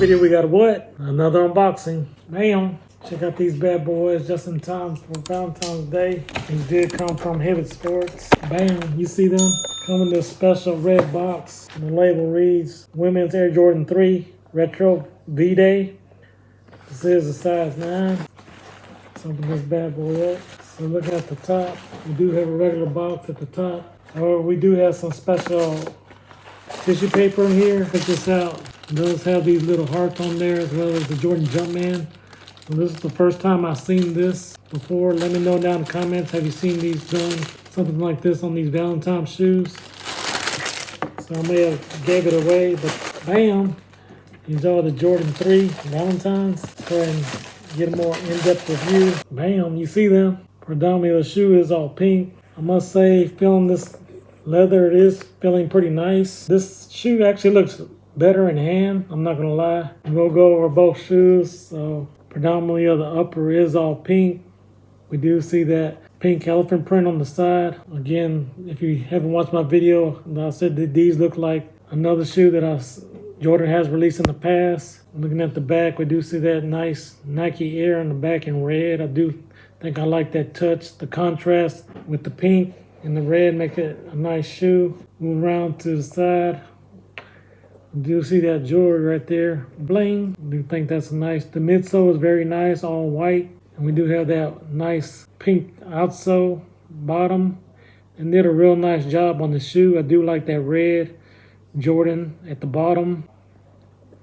video we got what? Another unboxing. Bam! Check out these bad boys just in time for Valentine's Day. These did come from Heavy Sports. Bam! You see them? Come in this special red box. And the label reads Women's Air Jordan 3 Retro V-Day. This is a size 9. Something this bad boy up. So looking at the top, we do have a regular box at the top. However, we do have some special tissue paper in here. Check this out. It does have these little hearts on there as well as the Jordan Jumpman. So this is the first time I've seen this before. Let me know down in the comments. Have you seen these done? Something like this on these Valentine shoes. So I may have gave it away, but bam! These are the Jordan 3 Valentines. Go ahead and get a more in-depth review. Bam! You see them? Predominantly the shoe is all pink. I must say, feeling this leather, it is feeling pretty nice. This shoe actually looks better in hand, I'm not gonna lie. We'll go over both shoes. So predominantly of the upper is all pink. We do see that pink elephant print on the side. Again, if you haven't watched my video, I said that these look like another shoe that Jordan has released in the past. Looking at the back, we do see that nice Nike Air in the back in red. I do think I like that touch. The contrast with the pink and the red make it a nice shoe. Move around to the side. You do see that jewelry right there. Bling. I do think that's nice. The midsole is very nice, all white. And we do have that nice pink outsole bottom. And did a real nice job on the shoe. I do like that red Jordan at the bottom.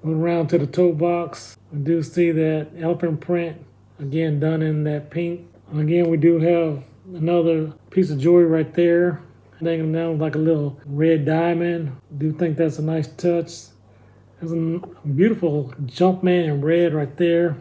Move around to the toe box. We do see that elephant print, again done in that pink. Again, we do have another piece of jewelry right there. Hanging down like a little red diamond. I do think that's a nice touch. There's a beautiful Jumpman in red right there.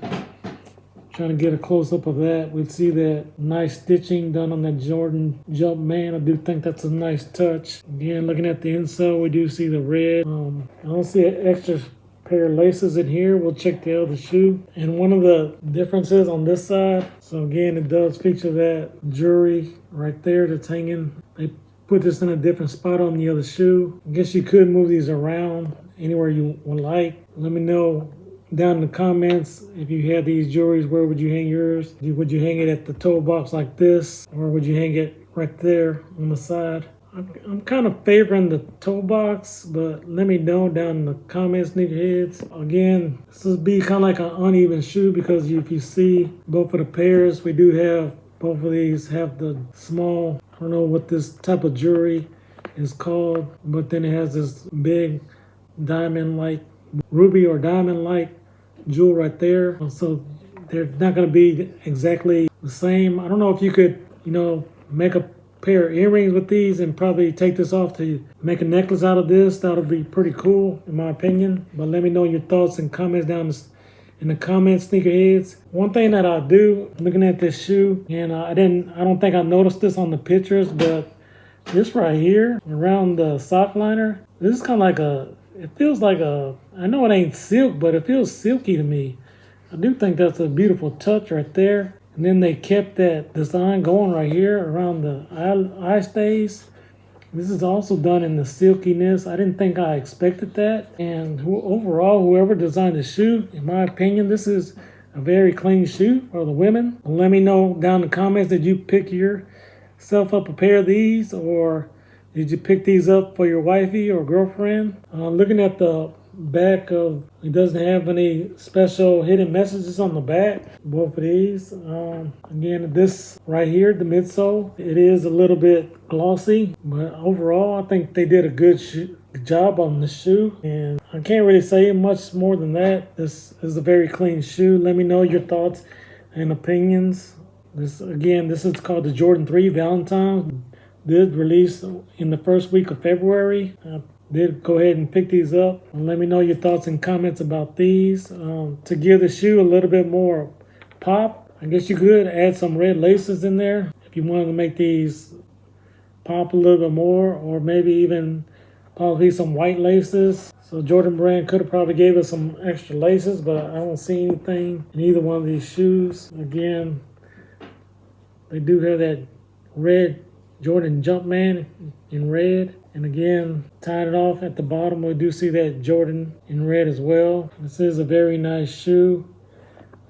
Trying to get a close-up of that. We see that nice stitching done on that Jordan Jumpman. I do think that's a nice touch. Again, looking at the insole, we do see the red. I don't see an extra pair of laces in here. We'll check the other shoe. And one of the differences on this side, so again, it does feature that jewelry right there that's hanging. They put this in a different spot on the other shoe. I guess you could move these around anywhere you would like. Let me know down in the comments if you had these jewelries, where would you hang yours? Would you hang it at the toe box like this, or would you hang it right there on the side? I'm kind of favoring the toe box, but let me know down in the comments, sneakerheads. Again, this will be kind of like an uneven shoe because if you see both of the pairs, we do have both of these have the small, I don't know what this type of jewelry is called, but then it has this big diamond-like, ruby or diamond-like jewel right there. So they're not going to be exactly the same. I don't know if you could, make a pair of earrings with these and probably take this off to make a necklace out of this. That would be pretty cool in my opinion. But let me know your thoughts and comments down in the comments, sneakerheads. One thing that I do, looking at this shoe, and I don't think I noticed this on the pictures, but this right here around the sock liner, this is kind of like it feels like I know it ain't silk, but it feels silky to me. I do think that's a beautiful touch right there. And then they kept that design going right here around the eye stays. This is also done in the silkiness. I didn't think I expected that. And overall, whoever designed the shoe, in my opinion, this is a very clean shoe for the women. Let me know down in the comments, did you pick yourself up a pair of these, or did you pick these up for your wifey or girlfriend? Looking at the back it doesn't have any special hidden messages on the back, both of these. Again, this right here, the midsole, it is a little bit glossy, but overall I think they did a good job on the shoe, and I can't really say much more than that. This is a very clean shoe. Let me know your thoughts and opinions. This is called the Jordan 3 Valentine. Did release in the first week of February. Did go ahead and pick these up. And let me know your thoughts and comments about these. To give the shoe a little bit more pop, I guess you could add some red laces in there if you wanted to make these pop a little bit more, or maybe even probably some white laces. So Jordan brand could have probably gave us some extra laces, but I don't see anything in either one of these shoes. Again, they do have that red Jordan Jumpman in red. And again, tying it off at the bottom, we do see that Jordan in red as well. This is a very nice shoe.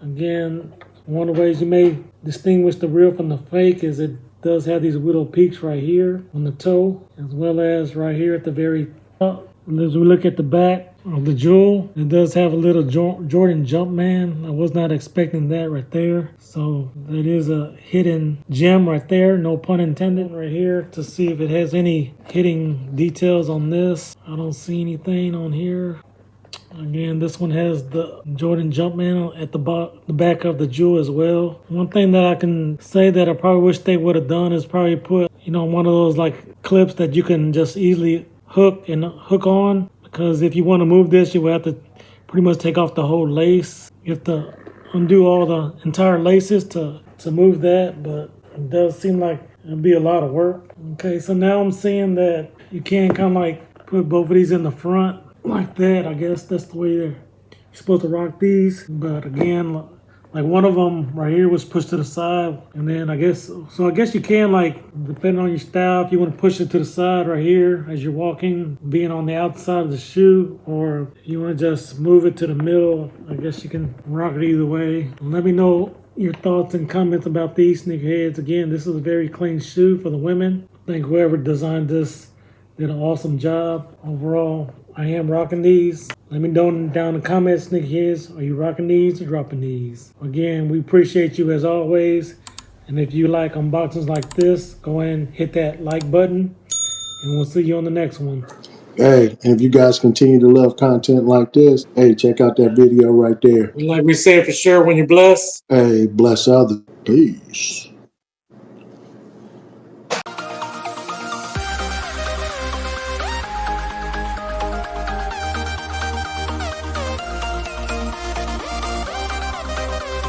Again, one of the ways you may distinguish the real from the fake is it does have these little peaks right here on the toe, as well as right here at the very top. As we look at the back of the jewel, it does have a little Jordan Jumpman. I was not expecting that right there. So that is a hidden gem right there, no pun intended, right here to see if it has any hidden details on this. I don't see anything on here. Again, this one has the Jordan Jumpman at the back of the jewel as well. One thing that I can say that I probably wish they would have done is probably put, one of those like clips that you can just easily hook on, because if you want to move this, you would have to pretty much take off the whole lace. You have to undo all the entire laces to move that, but it does seem like it'd be a lot of work. Okay, so now I'm seeing that you can kind of like put both of these in the front like that. I guess that's the way you're supposed to rock these. But again, like one of them right here was pushed to the side, and then I guess you can, like, depending on your style, if you want to push it to the side right here as you're walking, being on the outside of the shoe, or you want to just move it to the middle, I guess you can rock it either way. Let me know your thoughts and comments about these sneakerheads. Again, this is a very clean shoe for the women. I think whoever designed this did an awesome job overall. I am rocking these. Let me know down in the comments, sneakerheads, are you rocking these or dropping these? Again, we appreciate you as always. And if you like unboxings like this, go ahead and hit that like button. And we'll see you on the next one. Hey, and if you guys continue to love content like this, hey, check out that video right there. Like we said, for sure, when you're blessed, Hey, bless others. Peace.